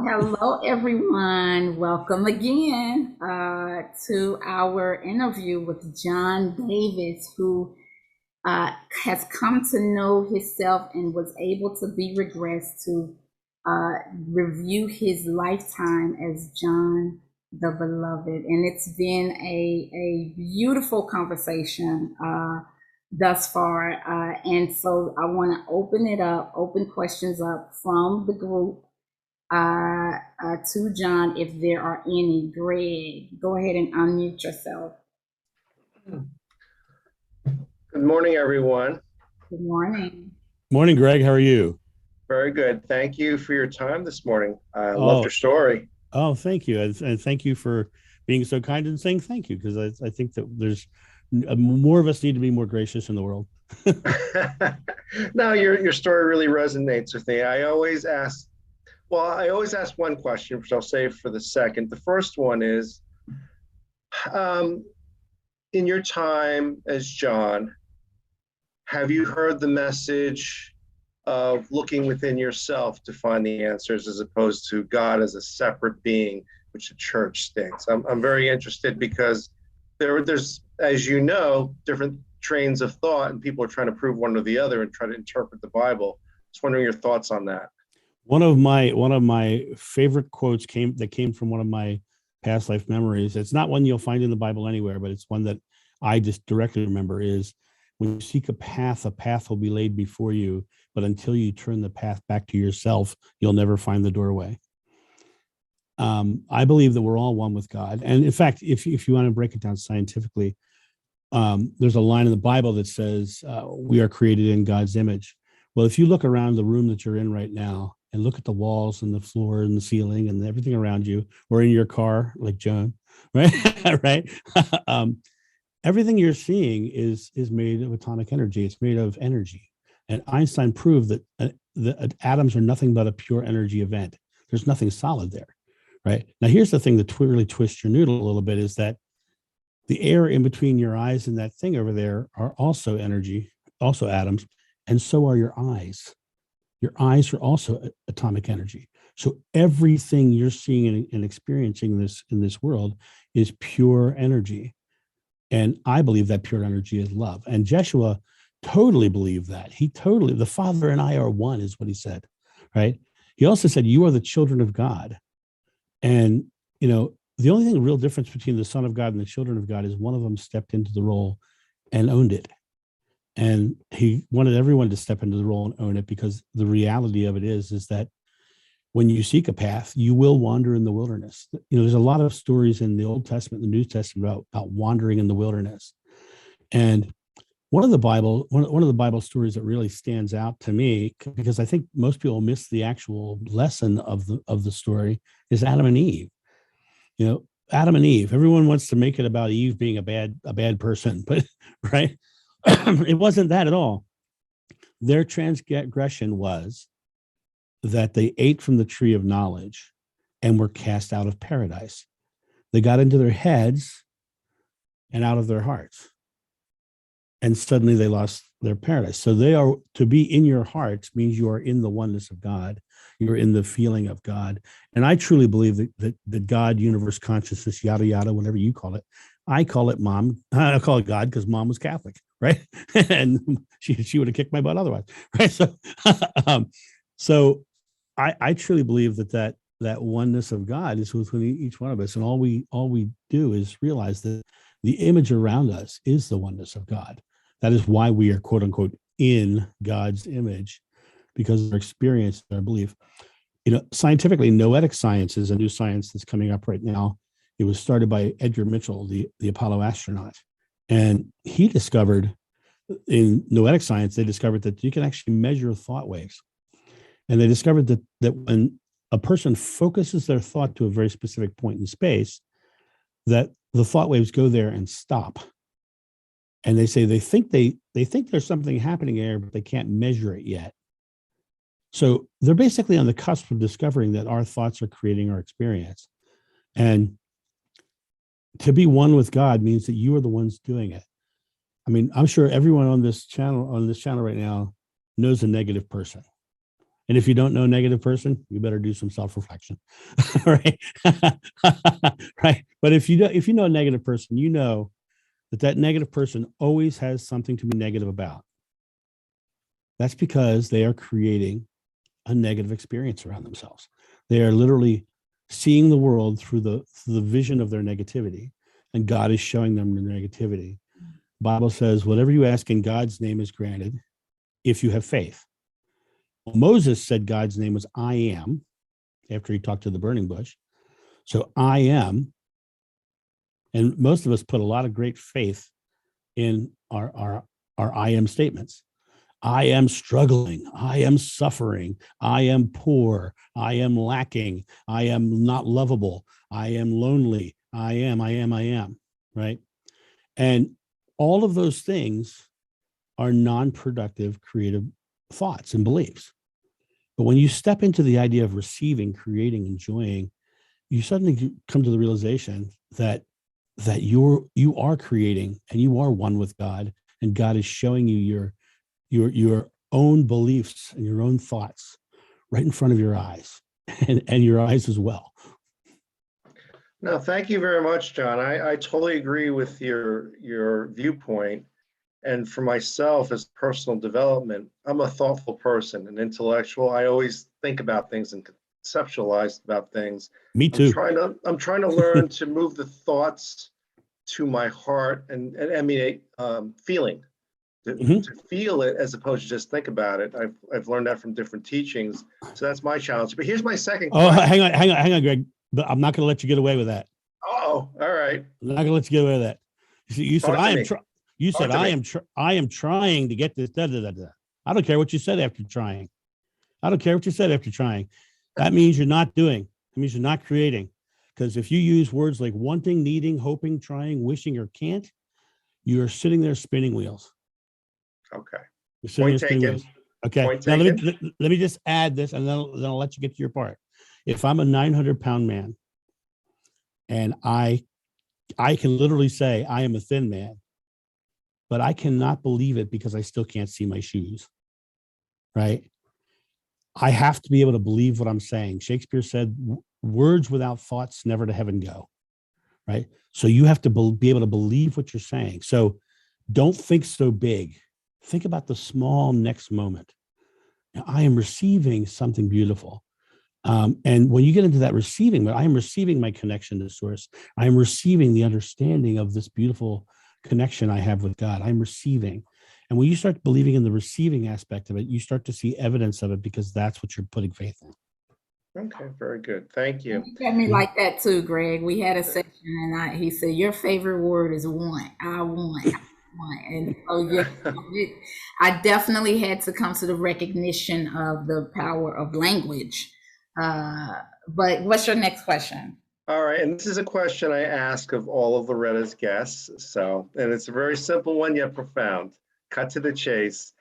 Hello, everyone. Welcome again to our interview with John Davis, who has come to know himself and was able to be regressed to review his lifetime as John the Beloved. And it's been a beautiful conversation thus far. And so I want to open questions up from the group to John if there are any. Greg, go ahead and unmute yourself. Good morning, everyone. Good morning. Morning, Greg. How are you? Very good. Thank you for your time this morning. I loved Oh, your story. thank you. And thank you for being so kind and saying thank you, because I think that there's more of us need to be more gracious in the world. No, your story really resonates with me. I always ask one question, which I'll save for the second. The first one is, um, in your time as John, have you heard the message of looking within yourself to find the answers as opposed to God as a separate being, which the church states? I'm very interested because there's, as you know, different trains of thought, and people are trying to prove one or the other and try to interpret the Bible. Just wondering your thoughts on that. One of my favorite quotes came from one of my past life memories. It's not one you'll find in the Bible anywhere, but it's one that I just directly remember is, when you seek a path will be laid before you, but until you turn the path back to yourself, you'll never find the doorway. I believe that we're all one with God. And in fact, if you want to break it down scientifically, there's a line in the Bible that says we are created in God's image. Well, if you look around the room that you're in right now and look at the walls and the floor and the ceiling and everything around you, or in your car, like Joan, right? Right. Everything you're seeing is made of atomic energy. It's made of energy. And Einstein proved that the atoms are nothing but a pure energy event. There's nothing solid there, right? Now, here's the thing that really twists your noodle a little bit, is that the air in between your eyes and that thing over there are also energy, also atoms, and so are your eyes. Your eyes are also atomic energy. So everything you're seeing and experiencing in this world is pure energy. And I believe that pure energy is love. And Jeshua totally believed that. The Father and I are one, is what he said, right? He also said, you are the children of God. And, the only thing, the real difference between the Son of God and the children of God is one of them stepped into the role and owned it. And he wanted everyone to step into the role and own it, because the reality of it is that when you seek a path, you will wander in the wilderness. There's a lot of stories in the Old Testament and the New Testament about wandering in the wilderness. And one of the Bible stories that really stands out to me, because I think most people miss the actual lesson of the story, is Adam and Eve. Adam and Eve. Everyone wants to make it about Eve being a bad person, but right, it wasn't that at all. Their transgression was that they ate from the tree of knowledge and were cast out of paradise. They got into their heads and out of their hearts. And suddenly they lost their paradise. So to be in your hearts means you are in the oneness of God. You're in the feeling of God. And I truly believe that God, universe, consciousness, yada, yada, whatever you call it, I call it mom. I call it God because mom was Catholic, right? And she would have kicked my butt otherwise, right? So I truly believe that oneness of God is within each one of us. And all we do is realize that the image around us is the oneness of God. That is why we are, quote unquote, in God's image, because of our experience, our belief. Scientifically, noetic science is a new science that's coming up right now. It was started by Edgar Mitchell, the Apollo astronaut. And he discovered, in noetic science, they discovered that you can actually measure thought waves. And they discovered that when a person focuses their thought to a very specific point in space, that the thought waves go there and stop. And they say they think there's something happening there, but they can't measure it yet. So they're basically on the cusp of discovering that our thoughts are creating our experience. And to be one with God means that you are the ones doing it. I mean, I'm sure everyone on this channel right now knows a negative person. And if you don't know a negative person, you better do some self-reflection, right? Right. But if you know a negative person, you know that negative person always has something to be negative about. That's because they are creating a negative experience around themselves. They are literally seeing the world through the vision of their negativity, and God is showing them the negativity. Bible says, whatever you ask in God's name is granted if you have faith. Well, Moses said God's name was I am after he talked to the burning bush. So I am, and most of us put a lot of great faith in our I am statements. I am struggling. I am suffering. I am poor. I am lacking. I am not lovable. I am lonely. I am, right? And all of those things are non-productive creative thoughts and beliefs. But when you step into the idea of receiving, creating, enjoying, you suddenly come to the realization that you are creating and you are one with God, and God is showing you your own beliefs and your own thoughts right in front of your eyes and your eyes as well. No, thank you very much, John. I totally agree with your viewpoint. And for myself as personal development, I'm a thoughtful person, an intellectual. I always think about things and conceptualize about things. Me too. I'm trying to learn to move the thoughts to my heart and emanate feeling. To feel it as opposed to just think about it. I've learned that from different teachings. So that's my challenge. But here's my second question. Oh, hang on, Greg. But I'm not going to let you get away with that. Oh, all right. I'm not going to let you get away with that. You said I am. You said I am trying to get this. Da, da, da, da. I don't care what you said after trying. I don't care what you said after trying. That means you're not doing. It means you're not creating. Because if you use words like wanting, needing, hoping, trying, wishing, or can't, you are sitting there spinning wheels. Okay. You're sitting there spinning wheels. Okay. Point now taken. let me just add this, and then I'll let you get to your part. If I'm a 900-pound man, and I can literally say I am a thin man, but I cannot believe it because I still can't see my shoes, right? I have to be able to believe what I'm saying. Shakespeare said, words without thoughts never to heaven go, right? So you have to be able to believe what you're saying. So don't think so big. Think about the small next moment. Now, I am receiving something beautiful. And when you get into that receiving, I am receiving my connection to source. I am receiving the understanding of this beautiful connection I have with God. I'm receiving. And when you start believing in the receiving aspect of it, you start to see evidence of it because that's what you're putting faith in. Okay, very good. Thank you. You got me like that too, Greg. We had a session and he said, your favorite word is want. I want. And so yeah, I definitely had to come to the recognition of the power of language. But what's your next question? All right, and this is a question I ask of all of Loretta's guests. And it's a very simple one yet profound. Cut to the chase.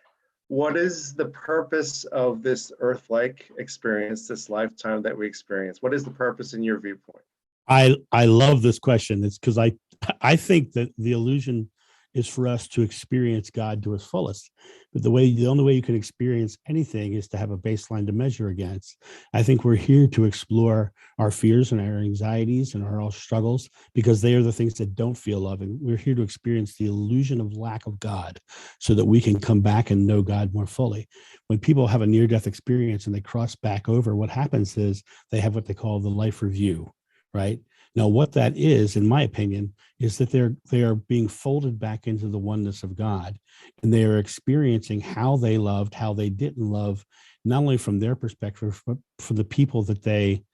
What is the purpose of this earth-like experience, this lifetime that we experience? What is the purpose in your viewpoint? I love this question. It's because I think that the illusion is for us to experience God to its fullest. But the only way you can experience anything is to have a baseline to measure against. I think we're here to explore our fears and our anxieties and our struggles because they are the things that don't feel love. And we're here to experience the illusion of lack of God so that we can come back and know God more fully. When people have a near-death experience and they cross back over, what happens is they have what they call the life review, right? Now, what that is, in my opinion, is that they are being folded back into the oneness of God, and they are experiencing how they loved, how they didn't love, not only from their perspective, but for the people that they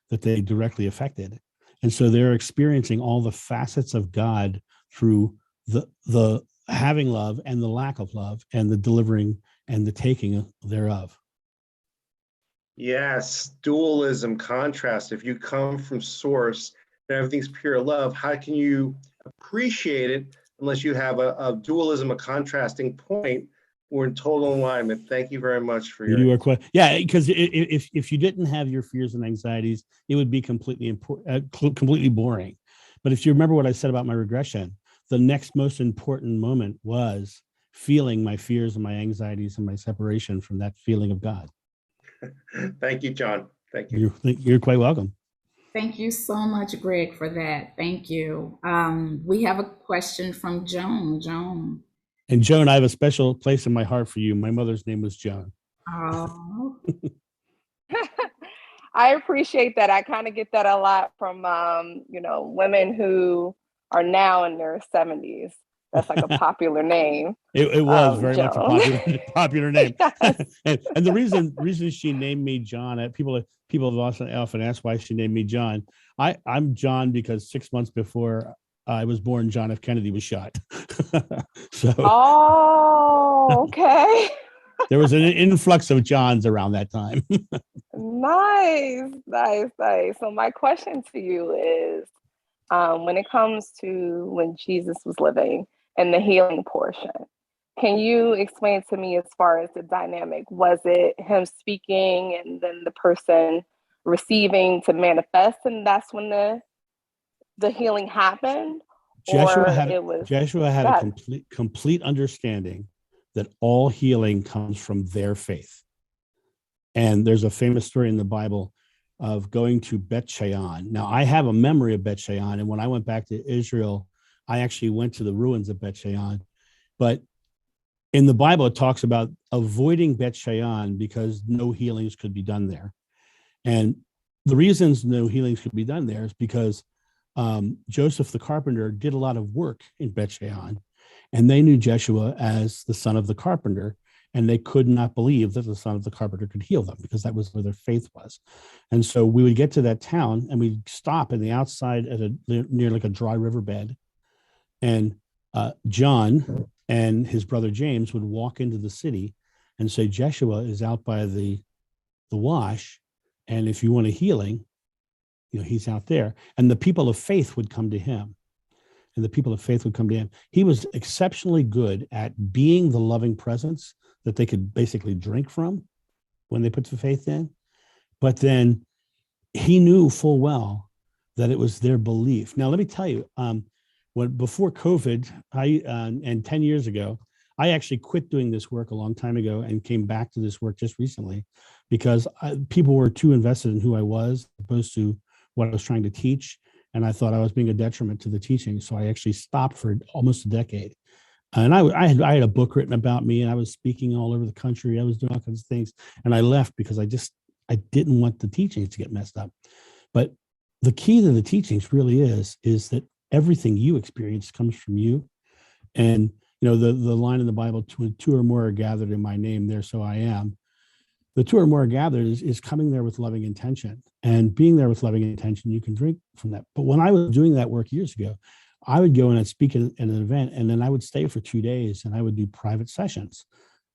directly affected. And so they're experiencing all the facets of God through the having love and the lack of love and the delivering and the taking thereof. Yes, dualism, contrast. If you come from source and everything's pure love, how can you appreciate it unless you have a dualism, a contrasting point? We're in total alignment. Thank you very much for your answer. Yeah, because if you didn't have your fears and anxieties, it would be completely boring. But if you remember what I said about my regression, the next most important moment was feeling my fears and my anxieties and my separation from that feeling of God. Thank you, John. Thank you. You're quite welcome. Thank you so much, Greg, for that. Thank you. We have a question from Joan. Joan. And Joan, I have a special place in my heart for you. My mother's name was Joan. Oh. I appreciate that. I kind of get that a lot from, women who are now in their 70s. That's like a popular name. It was very Joan. much a popular name. Yes. and the reason she named me John, people have often asked why she named me John. I'm John because 6 months before I was born, John F. Kennedy was shot. So Oh, okay. there was an influx of Johns around that time. Nice. So my question to you is, when it comes to when Jesus was living and the healing portion, can you explain to me as far as the dynamic? Was it him speaking and then the person receiving to manifest, and that's when the healing happened? Joshua had a complete understanding that all healing comes from their faith. And there's a famous story in the Bible of going to Bet Shean. Now, I have a memory of Bet Shean, and when I went back to Israel, I actually went to the ruins of Bet Shean. But in the Bible, it talks about avoiding Bet Shean because no healings could be done there. And the reasons no healings could be done there is because Joseph the carpenter did a lot of work in Bet Shean, and they knew Jeshua as the son of the carpenter, and they could not believe that the son of the carpenter could heal them because that was where their faith was. And so we would get to that town and we'd stop in the outside near like a dry riverbed, and John and his brother James would walk into the city and say, Jeshua is out by the wash, and if you want a healing, he's out there. And the people of faith would come to him. He was exceptionally good at being the loving presence that they could basically drink from when they put the faith in. But then he knew full well that it was their belief. Now, let me tell you, before COVID, and 10 years ago, I actually quit doing this work a long time ago and came back to this work just recently because people were too invested in who I was opposed to what I was trying to teach. And I thought I was being a detriment to the teaching. So I actually stopped for almost a decade. And I had a book written about me, and I was speaking all over the country. I was doing all kinds of things. And I left because I didn't want the teachings to get messed up. But the key to the teachings really is that everything you experience comes from you. And, the line in the Bible, two or more are gathered in my name, there so I am. The two or more gathered is coming there with loving intention, and being there with loving intention, you can drink from that. But when I was doing that work years ago, I would go in and speak at an event, and then I would stay for 2 days and I would do private sessions,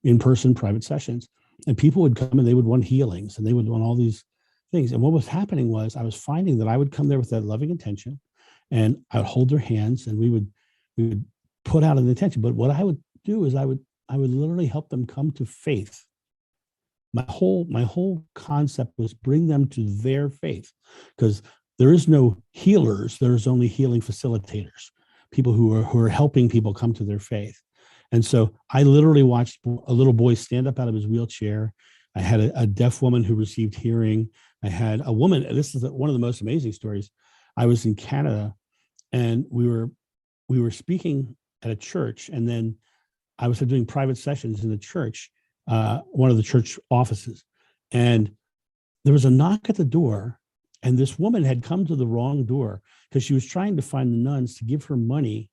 in-person private sessions. And people would come and they would want healings and they would want all these things. And what was happening was I was finding that I would come there with that loving intention and I would hold their hands and we would put out an intention. But what I would do is I would literally help them come to faith. My whole concept was bring them to their faith, because there is no healers. There's only healing facilitators, people who are helping people come to their faith. And so I literally watched a little boy stand up out of his wheelchair. I had a deaf woman who received hearing. I had a woman. This is one of the most amazing stories. I was in Canada, and we were speaking at a church, and then I was doing private sessions in the church, one of the church offices, and there was a knock at the door, and this woman had come to the wrong door because she was trying to find the nuns to give her money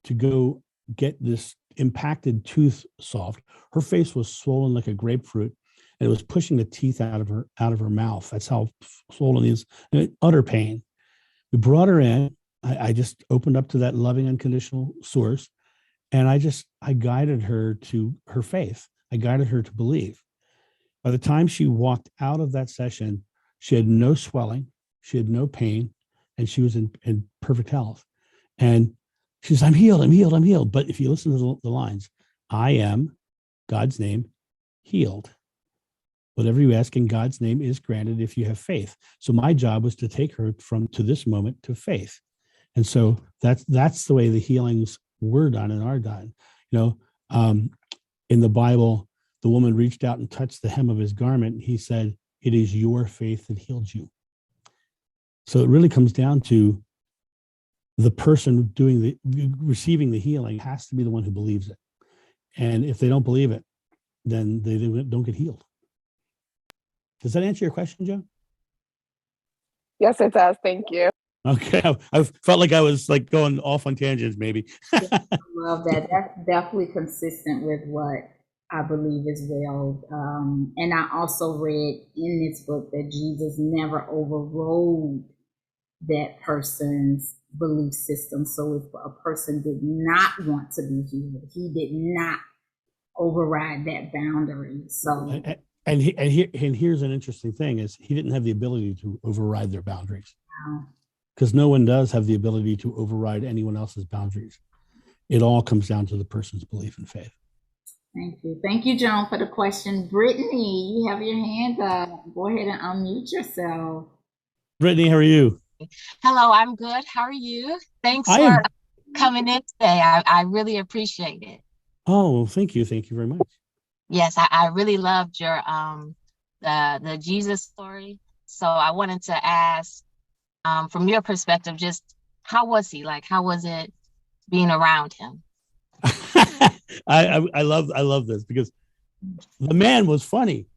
to go get this impacted tooth solved. Her face was swollen like a grapefruit, and it was pushing the teeth out of her mouth. That's how swollen it is. Utter pain. We brought her in. I just opened up to that loving, unconditional source, and I guided her to her faith. I guided her to believe. By the time she walked out of that session, she had no swelling, she had no pain, and she was in perfect health. And she says, I'm healed. But if you listen to the lines, I am, God's name, healed. Whatever you ask in God's name is granted if you have faith. So my job was to take her to this moment to faith. And so that's the way the healings were done and are done. In the Bible, the woman reached out and touched the hem of his garment. He said, "It is your faith that healed you." So it really comes down to the person receiving the healing has to be the one who believes it. And if they don't believe it, then they don't get healed. Does that answer your question, Joe? Yes, it does. Thank you. Okay. I felt like I was like going off on tangents, maybe. I love that. That's definitely consistent with what I believe as well. And I also read in this book that Jesus never overrode that person's belief system. So if a person did not want to be healed, he did not override that boundary. So and here's an interesting thing is he didn't have the ability to override their boundaries. Because no one does have the ability to override anyone else's boundaries. It all comes down to the person's belief and faith. Thank you. Thank you, Joan, for the question. Brittany, you have your hand up. Go ahead and unmute yourself. Brittany, how are you? Hello, I'm good. How are you? Thanks for coming in today. I really appreciate it. Oh, well, thank you. Thank you very much. Yes, I really loved your the Jesus story. So I wanted to ask, from your perspective, just how was he? Like, how was it being around him? I love this because the man was funny.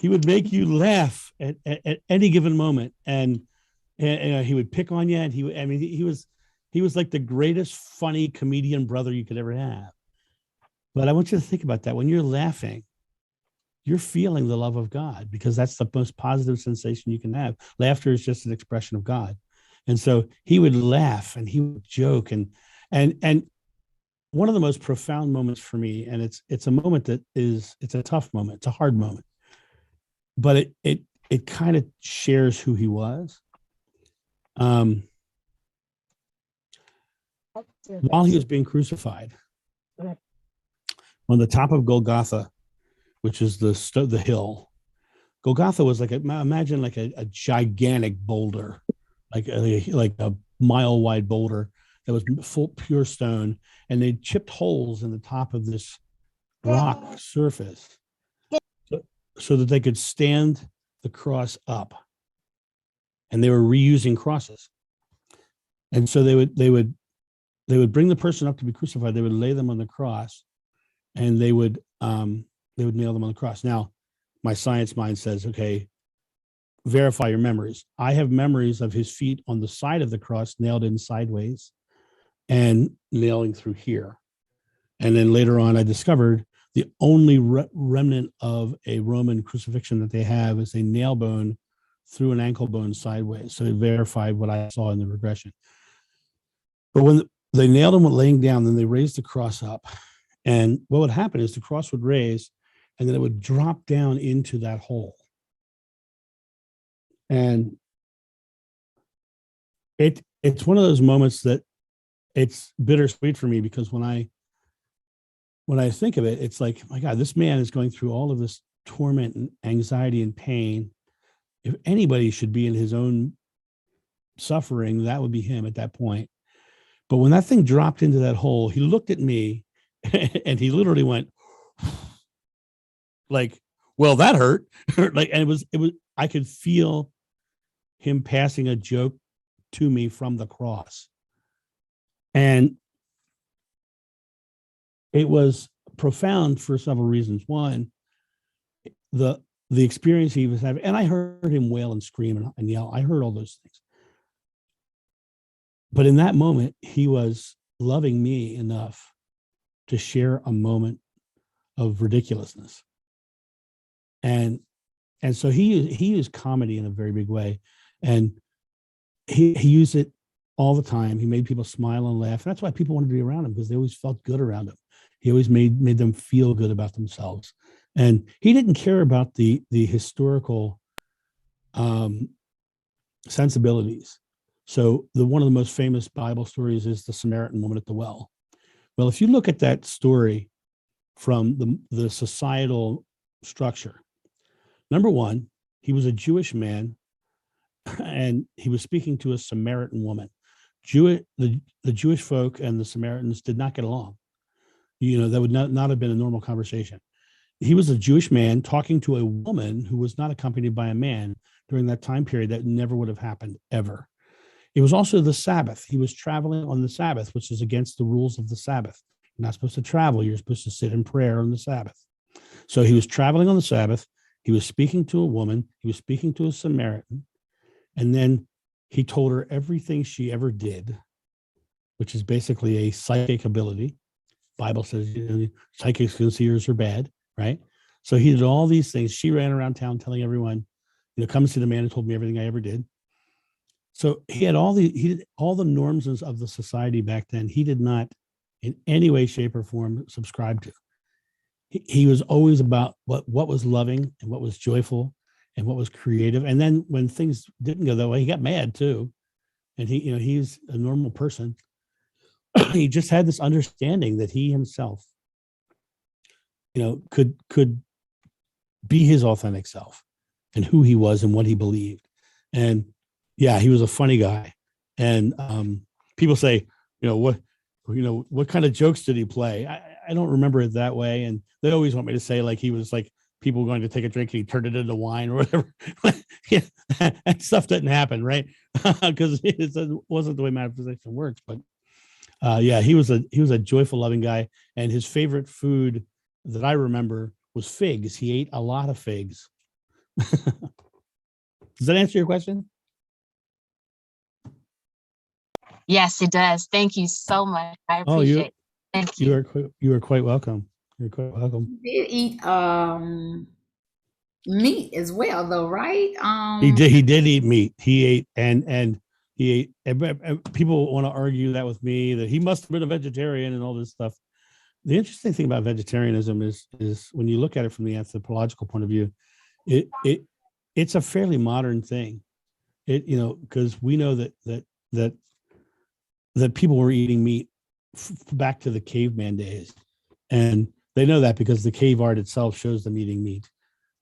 He would make you laugh at any given moment, and he would pick on you. And he was like the greatest funny comedian brother you could ever have. But I want you to think about that. When you're laughing, you're feeling the love of God, because that's the most positive sensation you can have. Laughter is just an expression of God. And so he would laugh and he would joke. And one of the most profound moments for me, and it's a moment it's a tough moment. It's a hard moment, but it kind of shares who he was. While he was being crucified on the top of Golgotha, which is the hill. Golgotha was imagine like a gigantic boulder, like a mile wide boulder that was full pure stone, and they chipped holes in the top of this rock surface so that they could stand the cross up. And they were reusing crosses. And so they would bring the person up to be crucified. They would lay them on the cross, and they would nail them on the cross. Now, my science mind says, okay, verify your memories. I have memories of his feet on the side of the cross, nailed in sideways and nailing through here. And then later on, I discovered the only remnant of a Roman crucifixion that they have is a nail bone through an ankle bone sideways. So it verified what I saw in the regression. But when they nailed him laying down, then they raised the cross up. And what would happen is the cross would raise, and then it would drop down into that hole. And it's one of those moments that it's bittersweet for me, because when I think of it, it's like, my God, this man is going through all of this torment and anxiety and pain. If anybody should be in his own suffering, that would be him at that point. But when that thing dropped into that hole, he looked at me and he literally went like, well, that hurt. Like, and it was, I could feel him passing a joke to me from the cross. And it was profound for several reasons. One, the experience he was having, and I heard him wail and scream and yell. I heard all those things. But in that moment, he was loving me enough to share a moment of ridiculousness. And so he used comedy in a very big way. And he used it all the time. He made people smile and laugh. And that's why people wanted to be around him, because they always felt good around him. He always made them feel good about themselves. And he didn't care about the historical sensibilities. So one of the most famous Bible stories is the Samaritan woman at the well. Well, if you look at that story from the societal structure, number one, he was a Jewish man, and he was speaking to a Samaritan woman. The Jewish folk and the Samaritans did not get along. That would not have been a normal conversation. he was a Jewish man talking to a woman who was not accompanied by a man during that time period. That never would have happened ever. It was also the Sabbath. He was traveling on the Sabbath, which is against the rules of the Sabbath. You're not supposed to travel. You're supposed to sit in prayer on the Sabbath. So he was traveling on the Sabbath. He was speaking to a woman. He was speaking to a Samaritan. And then he told her everything she ever did, which is basically a psychic ability. Bible says, you know, psychics can see yours are bad, right? So he did all these things. She ran around town telling everyone, you know, come see the man who told me everything I ever did. So he did all the norms of the society back then. He did not in any way, shape, or form subscribe to. He was always about what was loving and what was joyful and what was creative. And then when things didn't go that way, he got mad too. And he, you know, he's a normal person. He just had this understanding that he himself, you know, could be his authentic self and who he was and what he believed. And yeah, he was a funny guy. And people say, what kind of jokes did he play? I don't remember it that way. And they always want me to say like he was like people going to take a drink and he turned it into wine or whatever. Yeah, that stuff didn't happen, right? Because it wasn't the way manifestation works. But yeah, he was a joyful, loving guy. And his favorite food that I remember was figs. He ate a lot of figs. Does that answer your question? Yes, it does. Thank you so much. I appreciate it. Thank you. You are quite welcome. You're quite welcome. He did eat meat as well, though, right? He did eat meat. He ate and he ate. People want to argue that with me that he must have been a vegetarian and all this stuff. The interesting thing about vegetarianism is when you look at it from the anthropological point of view, it's a fairly modern thing. Because we know that people were eating meat back to the caveman days, and they know that because the cave art itself shows them eating meat,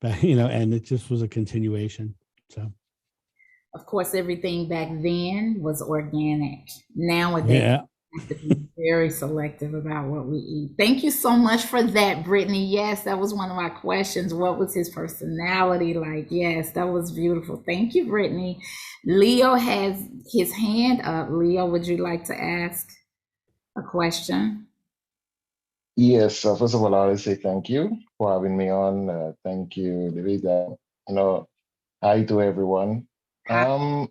and it just was a continuation. So, of course, everything back then was organic. Nowadays, yeah, we have to be very selective about what we eat. Thank you so much for that, Brittany. Yes, that was one of my questions. What was his personality like? Yes, that was beautiful. Thank you, Brittany. Leo has his hand up. Leo, would you like to ask a question? Yes, first of all, I want to say thank you for having me on. Thank you, David. Hi to everyone. When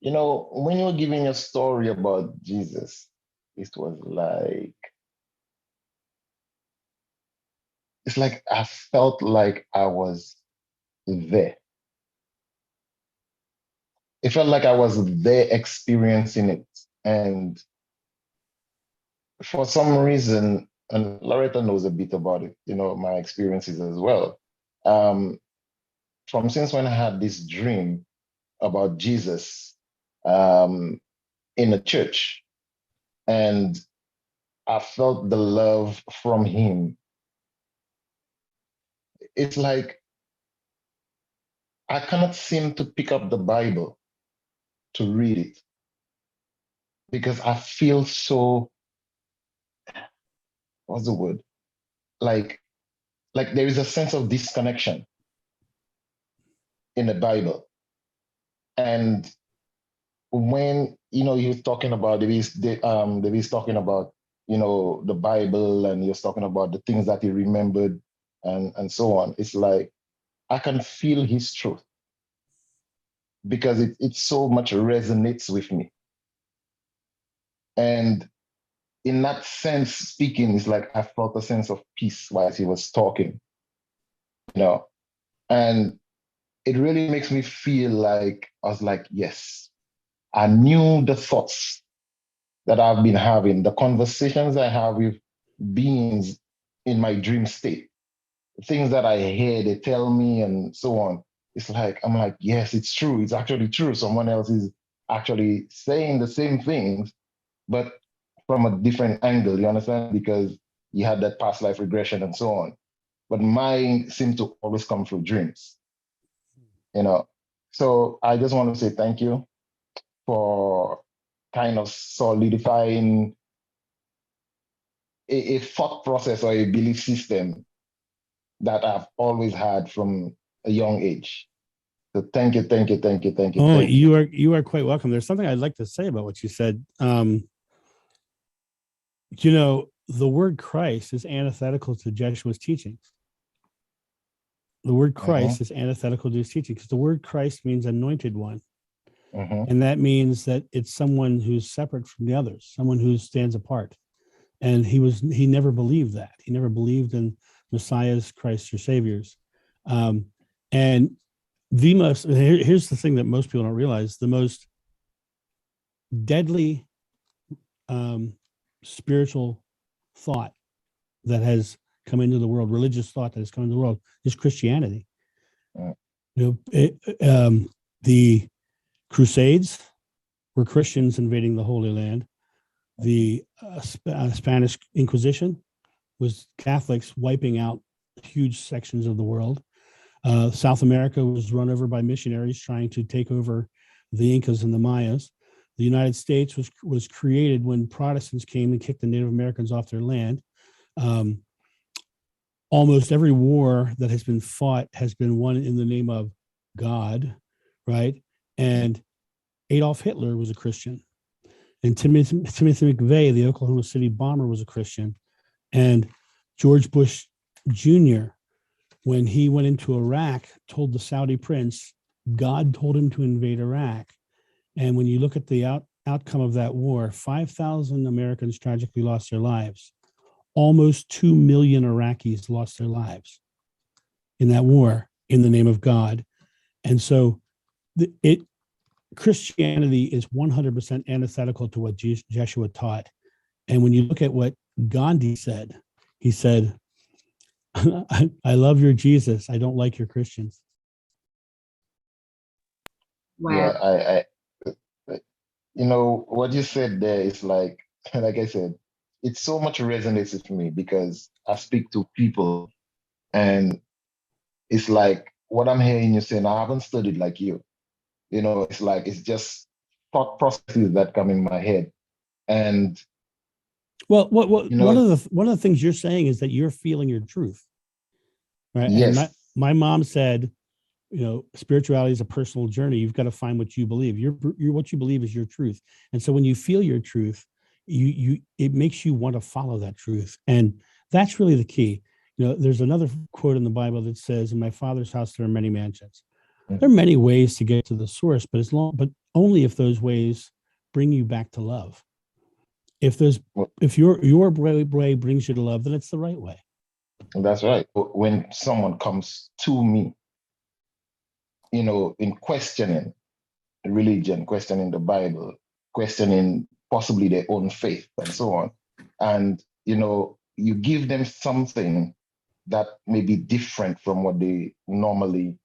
you were giving a story about Jesus, it was like, it's like I felt like I was there. It felt like I was there experiencing it. And for some reason, and Loretta knows a bit about it, my experiences as well. From since when I had this dream about Jesus in a church, and I felt the love from him. It's like I cannot seem to pick up the Bible to read it because I feel so, what's the word? Like there is a sense of disconnection in the Bible. And when you're talking about David's talking about the Bible, and you're talking about the things that he remembered and so on, it's like I can feel his truth because it so much resonates with me. And in that sense, speaking, it's like I felt a sense of peace while he was talking, and it really makes me feel like I was like, yes, I knew the thoughts that I've been having, the conversations I have with beings in my dream state, things that I hear, they tell me and so on. It's like, I'm like, yes, it's true. It's actually true. Someone else is actually saying the same things, but from a different angle, you understand? Because you had that past life regression and so on. But mine seemed to always come through dreams, So I just want to say thank you for kind of solidifying a thought process or a belief system that I've always had from a young age. So thank you, thank you, thank you, thank you. Oh, thank you. you are quite welcome. There's something I'd like to say about what you said. The word Christ is antithetical to Jeshua's teachings. The word Christ is antithetical to his teaching because the word Christ means anointed one. And that means that it's someone who's separate from the others, someone who stands apart. And he never believed that. He never believed in Messiahs, Christ, or saviors. And here's the thing that most people don't realize: the most deadly spiritual thought that has come into the world, religious thought that has come into the world, is Christianity. The Crusades were Christians invading the Holy Land. The Spanish Inquisition was Catholics wiping out huge sections of the world. South America was run over by missionaries trying to take over the Incas and the Mayas. The United States was created when Protestants came and kicked the Native Americans off their land. Almost every war that has been fought has been won in the name of God, right? And Adolf Hitler was a Christian. And Timothy McVeigh, the Oklahoma City bomber, was a Christian. And George Bush Jr., when he went into Iraq, told the Saudi prince, God told him to invade Iraq. And when you look at the outcome of that war, 5,000 Americans tragically lost their lives. Almost 2 million Iraqis lost their lives in that war in the name of God. And so Christianity is 100% antithetical to what Jeshua taught. And when you look at what Gandhi said, he said, I love your Jesus. I don't like your Christians. Wow. Yeah, what you said there is like I said, it so much resonates with me because I speak to people and it's like what I'm hearing you saying, I haven't studied like you. It's like, it's just thought processes that come in my head. And well, one of the things you're saying is that you're feeling your truth, right? Yes. And my mom said, spirituality is a personal journey. You've got to find what you believe. What you believe is your truth. And so when you feel your truth, it makes you want to follow that truth. And that's really the key. There's another quote in the Bible that says, in my Father's house, there are many mansions. There are many ways to get to the source, but only if those ways bring you back to love. If your way brings you to love, then it's the right way. That's right. When someone comes to me, in questioning religion, questioning the Bible, questioning possibly their own faith and so on, and you give them something that may be different from what they normally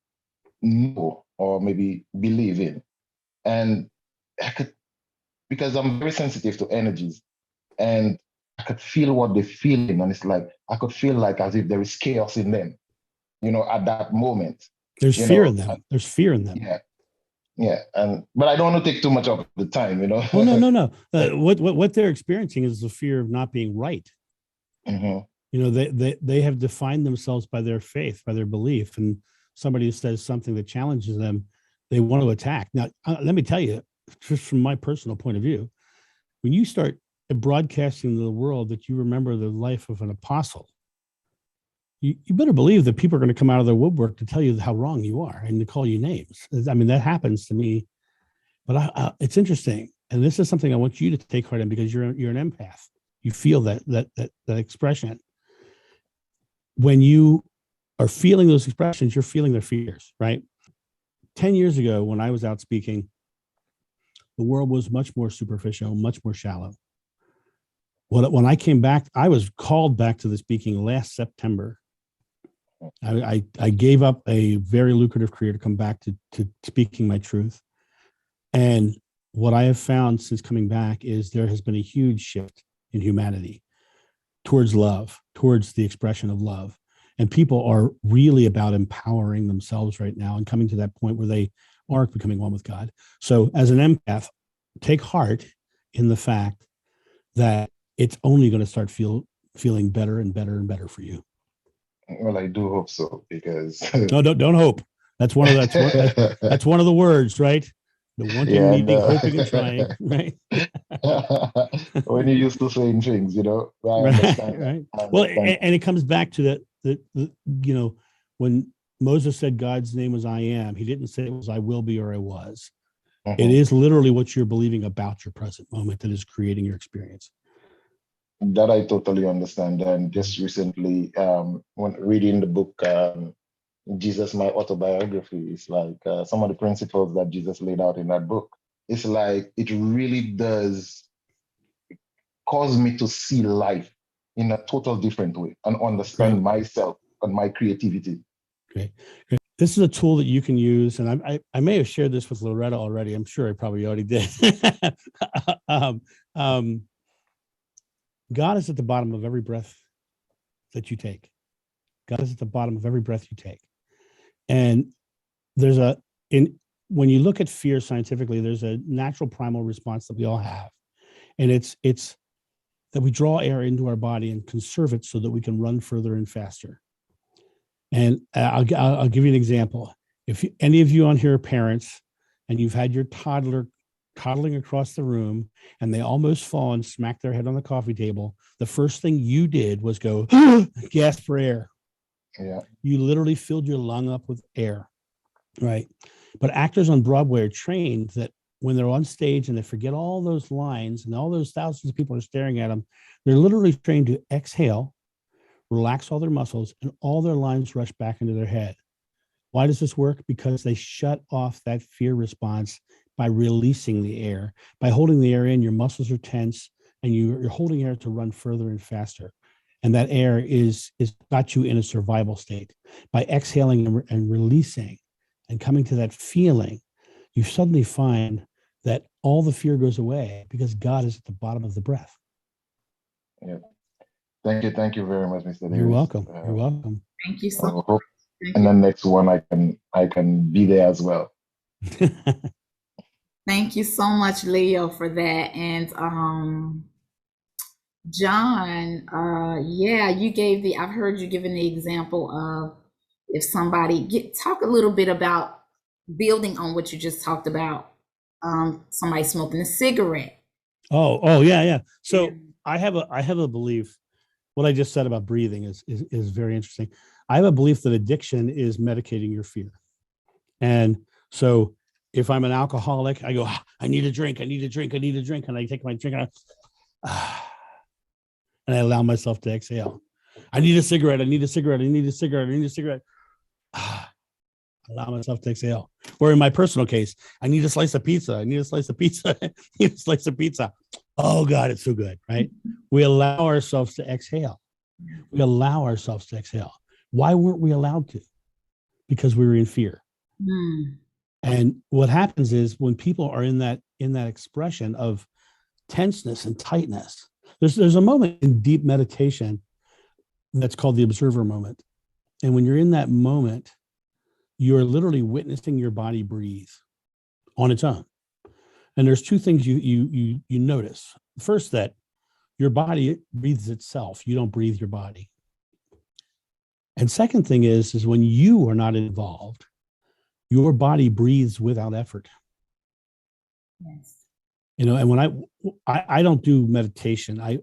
know or maybe believe in. And because I'm very sensitive to energies, and I could feel what they're feeling, and it's like I could feel like as if there is chaos in them, at that moment. There's fear in them. There's fear in them. Yeah. But I don't want to take too much of the time, Oh, no. What they're experiencing is the fear of not being right. They have defined themselves by their faith, by their belief, and somebody says something that challenges them, they want to attack. Now, let me tell you, just from my personal point of view, when you start broadcasting to the world that you remember the life of an apostle, you better believe that people are going to come out of their woodwork to tell you how wrong you are and to call you names. I mean, that happens to me, but it's interesting. And this is something I want you to take heart in because you're an empath. You feel that expression. When you are feeling those expressions, you're feeling their fears, right? 10 years ago, when I was out speaking, the world was much more superficial, much more shallow. When I came back, I was called back to the speaking last September. I gave up a very lucrative career to come back to speaking my truth. And what I have found since coming back is there has been a huge shift in humanity towards love, towards the expression of love. And people are really about empowering themselves right now and coming to that point where they are becoming one with God. So as an empath, take heart in the fact that it's only going to start feeling better and better and better for you. Well, I do hope so, because No, don't hope. That's one of that's one of the words, right? The wanting, yeah, needing, no. hoping, and trying, right? When you're used to saying things, I Right, understand. right. I Well, understand. and it comes back to that, when Moses said God's name was I am, he didn't say it was I will be or I was. It is literally what you're believing about your present moment that is creating your experience. That I totally understand. And just recently, when reading the book, Jesus, My Autobiography, it's like some of the principles that Jesus laid out in that book. It's like it really does cause me to see life in a total different way and understand myself and my creativity. Okay. This is a tool that you can use, and I may have shared this with Loretta already. I'm sure I probably already did. God is at the bottom of every breath that you take. God is at the bottom of every breath you take. And when you look at fear scientifically, there's a natural primal response that we all have. And it's that we draw air into our body and conserve it so that we can run further and faster. And I'll give you an example. If any of you on here are parents and you've had your toddler toddling across the room and they almost fall and smack their head on the coffee table, the first thing you did was go gasp for air. Yeah. You literally filled your lung up with air, right? But actors on Broadway are trained that when they're on stage and they forget all those lines and all those thousands of people are staring at them, they're literally trained to exhale, relax all their muscles, and all their lines rush back into their head. Why does this work? Because they shut off that fear response by releasing the air. By holding the air in, your muscles are tense and you're holding air to run further and faster. And that air is got you in a survival state. By exhaling and releasing and coming to that feeling, you suddenly find that all the fear goes away because God is at the bottom of the breath. Yeah. Thank you very much, Mr. Davis. You're welcome. You're welcome. Thank you so much. And the next one I can be there as well. Thank you so much, Leo, for that. And John, I've heard you giving the example of if somebody talk a little bit about building on what you just talked about, somebody smoking a cigarette. Oh, yeah. So I have a belief. What I just said about breathing is very interesting. I have a belief that addiction is medicating your fear. And so if I'm an alcoholic, I go, I need a drink. And I take my drink and I allow myself to exhale. I need a cigarette. Allow myself to exhale. Or in my personal case, I need a slice of pizza. Oh God, it's so good, right? We allow ourselves to exhale. Why weren't we allowed to? Because we were in fear. And what happens is when people are in that expression of tenseness and tightness, there's a moment in deep meditation that's called the observer moment. And when you're in that moment, you're literally witnessing your body breathe on its own. And there's two things you notice. First, that your body breathes itself. You don't breathe your body. And second thing is when you are not involved, your body breathes without effort. Yes. And when I don't do meditation, I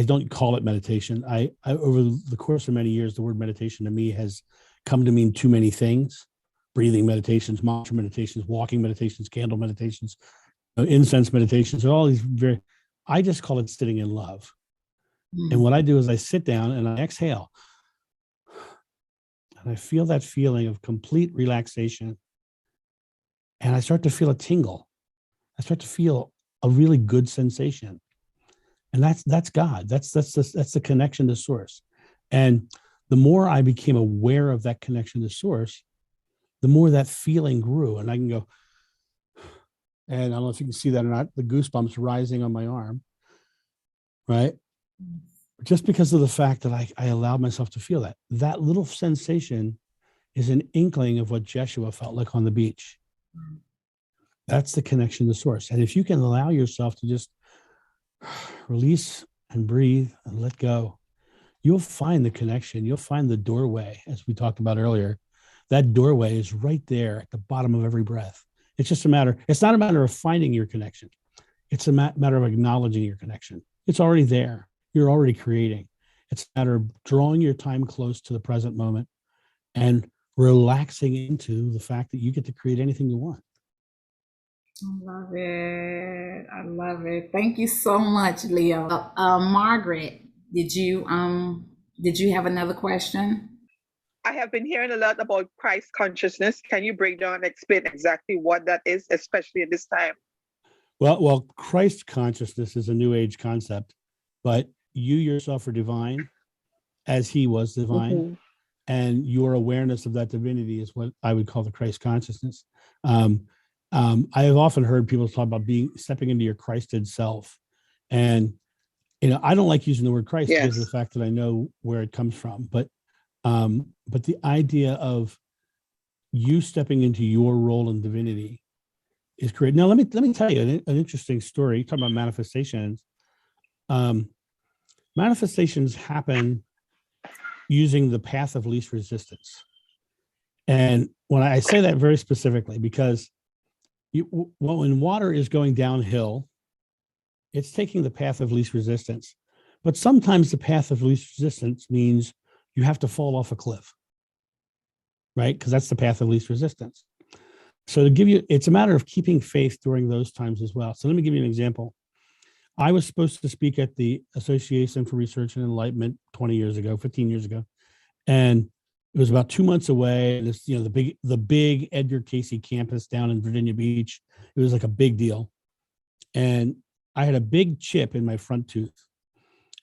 don't call it meditation. I over the course of many years, the word meditation to me has come to mean too many things: breathing meditations, mantra meditations, walking meditations, candle meditations, incense meditations, all these I just call it sitting in love. And what I do is I sit down and I exhale. And I feel that feeling of complete relaxation. And I start to feel a tingle. I start to feel a really good sensation. And that's God. That's the connection to source. And the more I became aware of that connection to source, the more that feeling grew. And I can go, and I don't know if you can see that or not, the goosebumps rising on my arm, right? Just because of the fact that I allowed myself to feel that. That little sensation is an inkling of what Jeshua felt like on the beach. That's the connection to source. And if you can allow yourself to just release and breathe and let go, you'll find the connection. You'll find the doorway, as we talked about earlier. That doorway is right there at the bottom of every breath. It's just it's not a matter of finding your connection. It's a matter of acknowledging your connection. It's already there. You're already creating. It's a matter of drawing your time close to the present moment and relaxing into the fact that you get to create anything you want. I love it. I love it. Thank you so much, Leo. Margaret, did you have another question? I have been hearing a lot about Christ consciousness. Can you break down and explain exactly what that is, especially at this time? Well, Christ consciousness is a new age concept, but you yourself are divine as he was divine, and your awareness of that divinity is what I would call the Christ consciousness. I have often heard people talk about stepping into your Christed self, and I don't like using the word Christ because of the fact that I know where it comes from, but the idea of you stepping into your role in divinity is great. Now, let me tell you an interesting story. You're talking about manifestations. Manifestations happen using the path of least resistance. And when I say that very specifically, because when water is going downhill, it's taking the path of least resistance. But sometimes the path of least resistance means you have to fall off a cliff, right? Because that's the path of least resistance. So it's a matter of keeping faith during those times as well. So let me give you an example. I was supposed to speak at the Association for Research and Enlightenment 15 years ago. And it was about 2 months away. And it's, the big Edgar Cayce campus down in Virginia Beach. It was like a big deal. And I had a big chip in my front tooth.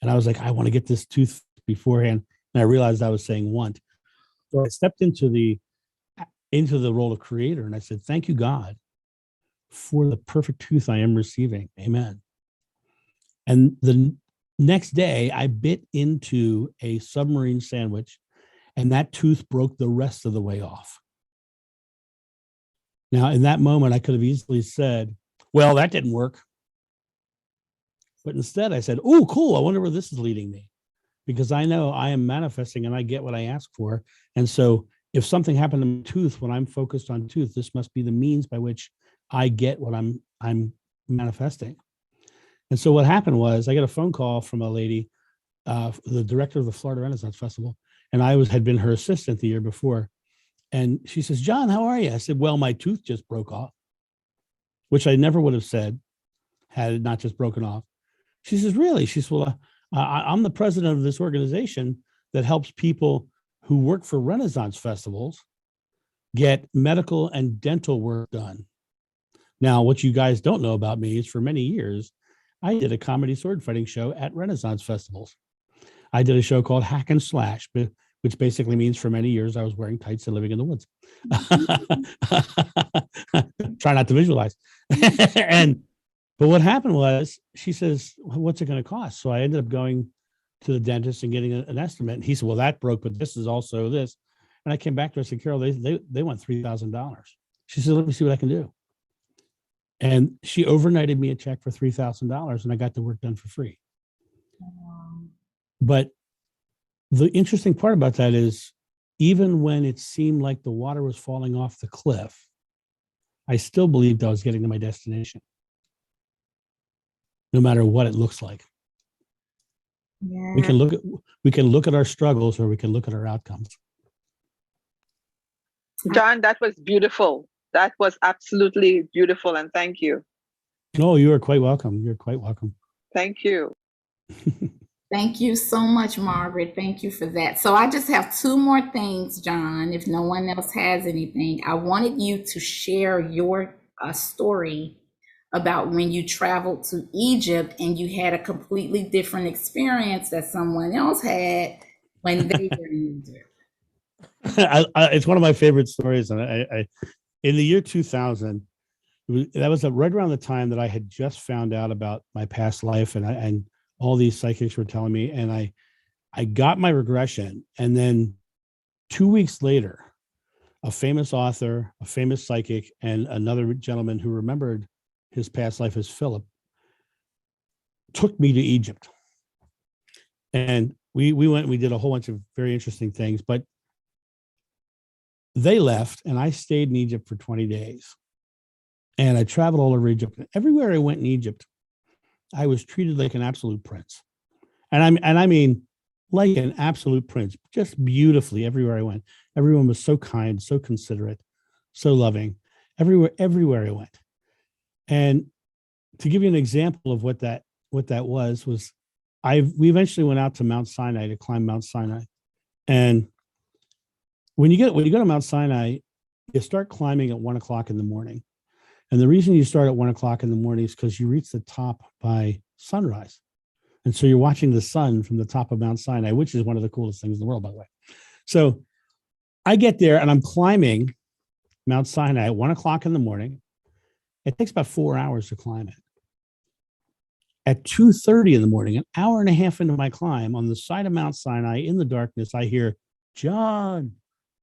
And I was like, I want to get this tooth beforehand. And I realized I was saying want. So I stepped into the role of creator. And I said, thank you, God, for the perfect tooth I am receiving. Amen. And the next day I bit into a submarine sandwich, and that tooth broke the rest of the way off. Now, in that moment, I could have easily said, well, that didn't work. But instead I said, oh, cool. I wonder where this is leading me, because I know I am manifesting and I get what I ask for. And so if something happened to my tooth when I'm focused on tooth, this must be the means by which I get what I'm manifesting. And so what happened was I got a phone call from a lady, the director of the Florida Renaissance Festival, and I had been her assistant the year before. And she says, John, how are you? I said, well, my tooth just broke off, which I never would have said had it not just broken off. She says, really? She says, well, I'm the president of this organization that helps people who work for Renaissance festivals get medical and dental work done. Now, what you guys don't know about me is for many years, I did a comedy sword fighting show at Renaissance festivals. I did a show called Hack and Slash, which basically means for many years I was wearing tights and living in the woods. Try not to visualize. But what happened was, she says, what's it going to cost? So I ended up going to the dentist and getting an estimate. And he said, well, that broke, but this is also this. And I came back to her and said, Carol, they want $3,000. She said, let me see what I can do. And she overnighted me a check for $3,000, and I got the work done for free. But the interesting part about that is, even when it seemed like the water was falling off the cliff, I still believed I was getting to my destination, no matter what it looks like. Yeah. We can look at our struggles, or we can look at our outcomes. John, that was beautiful. That was absolutely beautiful, and thank you. No, you are quite welcome. You're quite welcome. Thank you. Thank you so much, Margaret. Thank you for that. So I just have two more things, John, if no one else has anything. I wanted you to share your story about when you traveled to Egypt and you had a completely different experience that someone else had when they were in Egypt. It's one of my favorite stories. And I in the year 2000, that was right around the time that I had just found out about my past life, and all these psychics were telling me, and I got my regression. And then 2 weeks later, a famous author, a famous psychic, and another gentleman who remembered his past life as Philip took me to Egypt. And we went and we did a whole bunch of very interesting things, but they left and I stayed in Egypt for 20 days. And I traveled all over Egypt. Everywhere I went in Egypt, I was treated like an absolute prince. And I mean like an absolute prince, just beautifully everywhere I went. Everyone was so kind, so considerate, so loving, everywhere I went. And to give you an example of what that was we eventually went out to Mount Sinai to climb Mount Sinai. And when you go to Mount Sinai, you start climbing at 1 o'clock in the morning. And the reason you start at 1 o'clock in the morning is because you reach the top by sunrise. And so you're watching the sun from the top of Mount Sinai, which is one of the coolest things in the world, by the way. So I get there and I'm climbing Mount Sinai at 1 o'clock in the morning. It takes about 4 hours to climb it. At 2:30 in the morning, an hour and a half into my climb, on the side of Mount Sinai in the darkness, I hear, John,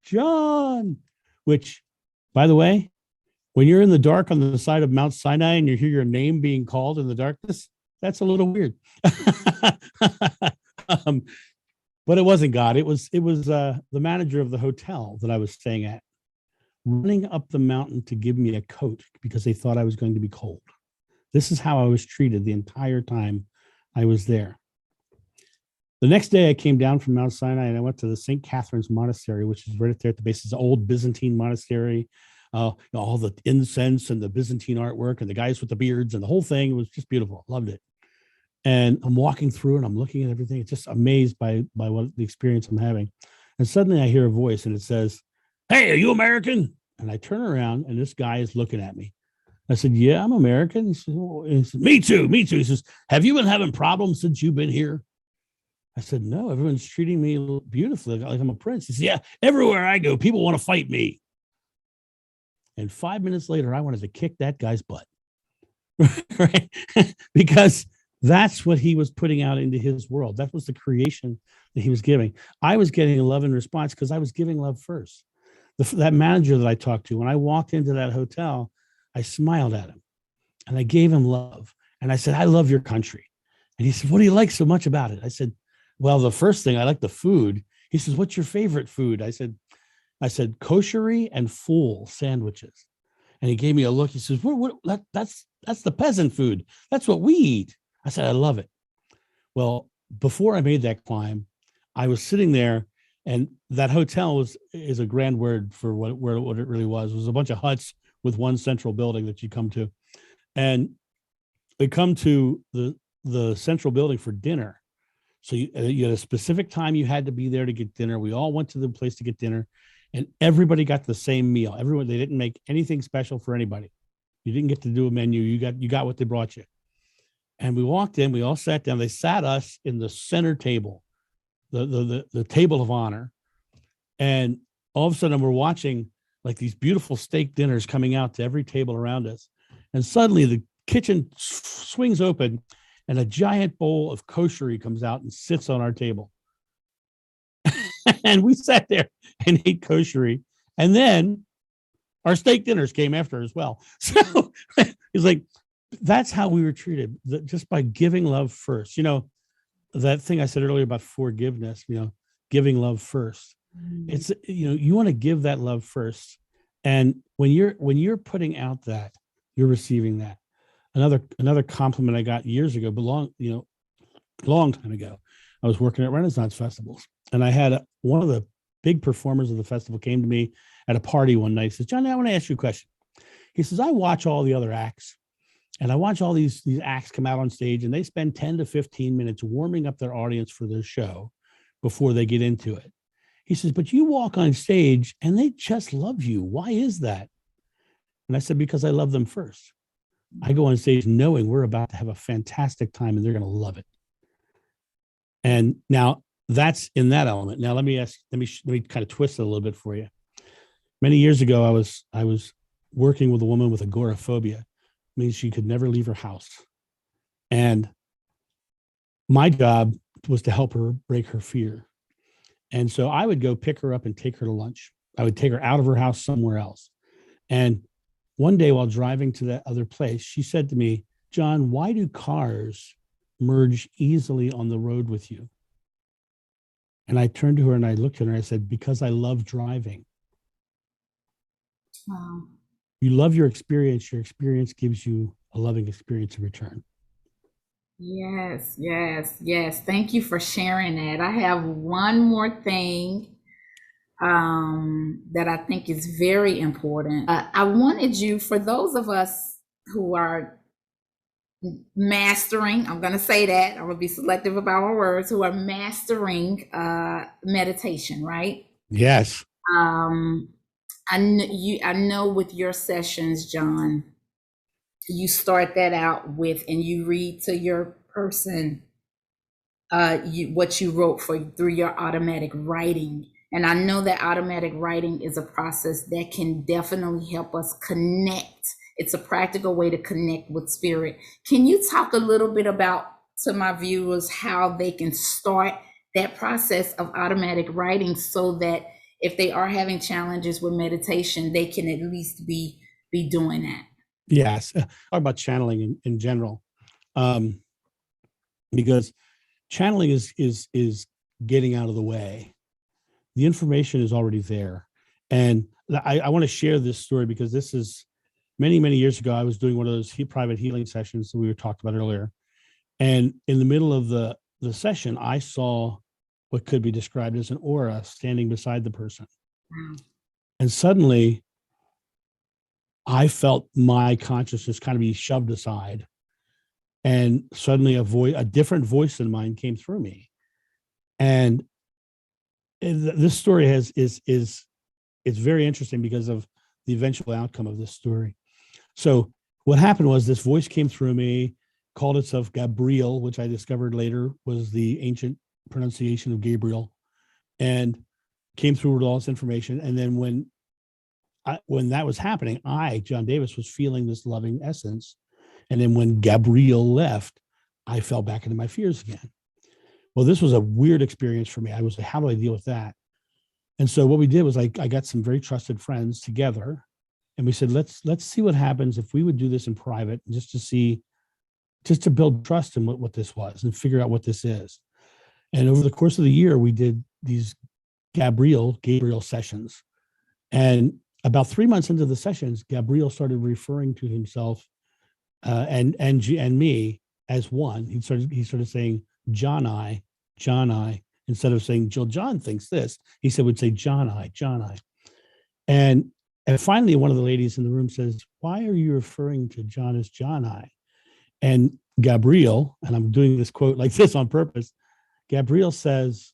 John, which, by the way, when you're in the dark on the side of Mount Sinai and you hear your name being called in the darkness, that's a little weird. But it wasn't God. It was the manager of the hotel that I was staying at, running up the mountain to give me a coat because they thought I was going to be cold. This is how I was treated the entire time I was there. The next day I came down from Mount Sinai and I went to the St. Catherine's Monastery, which is right there at the base. It's an old Byzantine monastery. All the incense and the Byzantine artwork and the guys with the beards and the whole thing. It was just beautiful. Loved it. And I'm walking through and I'm looking at everything. It's just amazed by what the experience I'm having. And suddenly I hear a voice and it says, "Hey, are you American?" And I turn around and this guy is looking at me. I said, "Yeah, I'm American." He said, "Me too, me too." He says, "Have you been having problems since you've been here?" I said, "No, everyone's treating me beautifully, like I'm a prince." He said, "Yeah, everywhere I go, people want to fight me." And 5 minutes later, I wanted to kick that guy's butt, right? Because that's what he was putting out into his world. That was the creation that he was giving. I was getting a love in response because I was giving love first. That manager that I talked to, when I walked into that hotel, I smiled at him and I gave him love. And I said, "I love your country." And he said, "What do you like so much about it?" I said, "Well, the first thing, I like the food." He says, "What's your favorite food?" I said, "Koshery and full sandwiches." And he gave me a look. He says, that's the peasant food. That's what we eat." I said, "I love it." Well, before I made that climb, I was sitting there, and that hotel is a grand word for what it really was. It was a bunch of huts with one central building that you come to. And we come to the central building for dinner. So you had a specific time you had to be there to get dinner. We all went to the place to get dinner, and everybody got the same meal. They didn't make anything special for anybody. You didn't get to do a menu. You got what they brought you. And we walked in, we all sat down. They sat us in the center table, the table of honor. And all of a sudden we're watching like these beautiful steak dinners coming out to every table around us. And suddenly the kitchen swings open and a giant bowl of koshery comes out and sits on our table. And we sat there and ate koshery. And then our steak dinners came after as well. So it's like, that's how we were treated, just by giving love first. You know, that thing I said earlier about forgiveness, giving love first. It's, you want to give that love first. And when you're putting out that, you're receiving that. Another compliment I got years ago, but long time ago, I was working at Renaissance festivals, and I had one of the big performers of the festival came to me at a party one night. He says, "John, I want to ask you a question." He says, "I watch all the other acts, and I watch all these acts come out on stage, and they spend 10 to 15 minutes warming up their audience for their show before they get into it." He says, "But you walk on stage and they just love you. Why is that?" And I said, "Because I love them first. I go on stage knowing we're about to have a fantastic time and they're going to love it." And now that's in that element. Now let me kind of twist it a little bit for you. Many years ago, I was working with a woman with agoraphobia. It means she could never leave her house. And my job was to help her break her fear. And so I would go pick her up and take her to lunch. I would take her out of her house somewhere else. And one day while driving to that other place, she said to me, "John, why do cars merge easily on the road with you? And I turned to her and I looked at her and I said, because I love driving. Wow. You love your experience gives you a loving experience in return. Yes, yes, yes. Thank you for sharing that. I have one more thing that I think is very important. I wanted you, for those of us who are mastering, I'm going to say that, I'm going to be selective about my words, who are mastering meditation, right? Yes. I know with your sessions, John, you start that out with, and you read to your person what you wrote through your automatic writing. And I know that automatic writing is a process that can definitely help us connect. It's a practical way to connect with spirit. Can you talk a little bit about, to my viewers, how they can start that process of automatic writing, so that if they are having challenges with meditation, they can at least be doing that? Yes. Or about channeling in general. Because channeling is getting out of the way. The information is already there. And I want to share this story because this is many, many years ago. I was doing one of those private healing sessions that we were talked about earlier. And in the middle of the session, I saw what could be described as an aura standing beside the person. Wow. And suddenly I felt my consciousness kind of be shoved aside. And suddenly a different voice than mine came through me. And this story is very interesting because of the eventual outcome of this story. So what happened was this voice came through me, called itself Gabriel, which I discovered later was the ancient pronunciation of Gabriel, and came through with all this information. And then when that was happening, John Davis, was feeling this loving essence. And then when Gabriel left, I fell back into my fears again. Well, this was a weird experience for me. I was like, how do I deal with that? And so what we did was I got some very trusted friends together, and we said, let's see what happens if we would do this in private, just to build trust in what this was and figure out what this is. And over the course of the year, we did these Gabriel sessions. And about 3 months into the sessions, Gabriel started referring to himself and me as one. He started saying John I, instead of saying Jill John thinks this. He would say John I. And finally, one of the ladies in the room says, why are you referring to John as John I? And Gabriel, and I'm doing this quote like this on purpose, Gabriel says,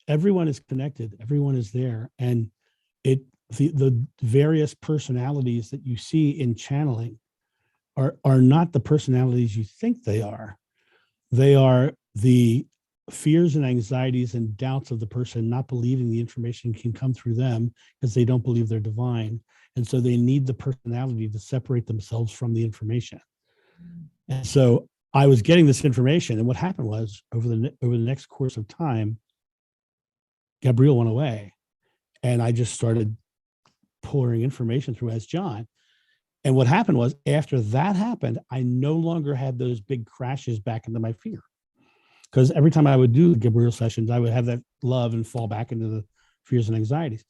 everyone is connected, everyone is there. And the various personalities that you see in channeling are not the personalities you think they are. They are the fears and anxieties and doubts of the person not believing the information can come through them because they don't believe they're divine. And so they need the personality to separate themselves from the information. And so I was getting this information, and what happened was over the next course of time, Gabriel went away, and I just started pouring information through as John. And what happened was, after that happened, I no longer had those big crashes back into my fear. Because every time I would do the Gabriel sessions, I would have that love and fall back into the fears and anxieties.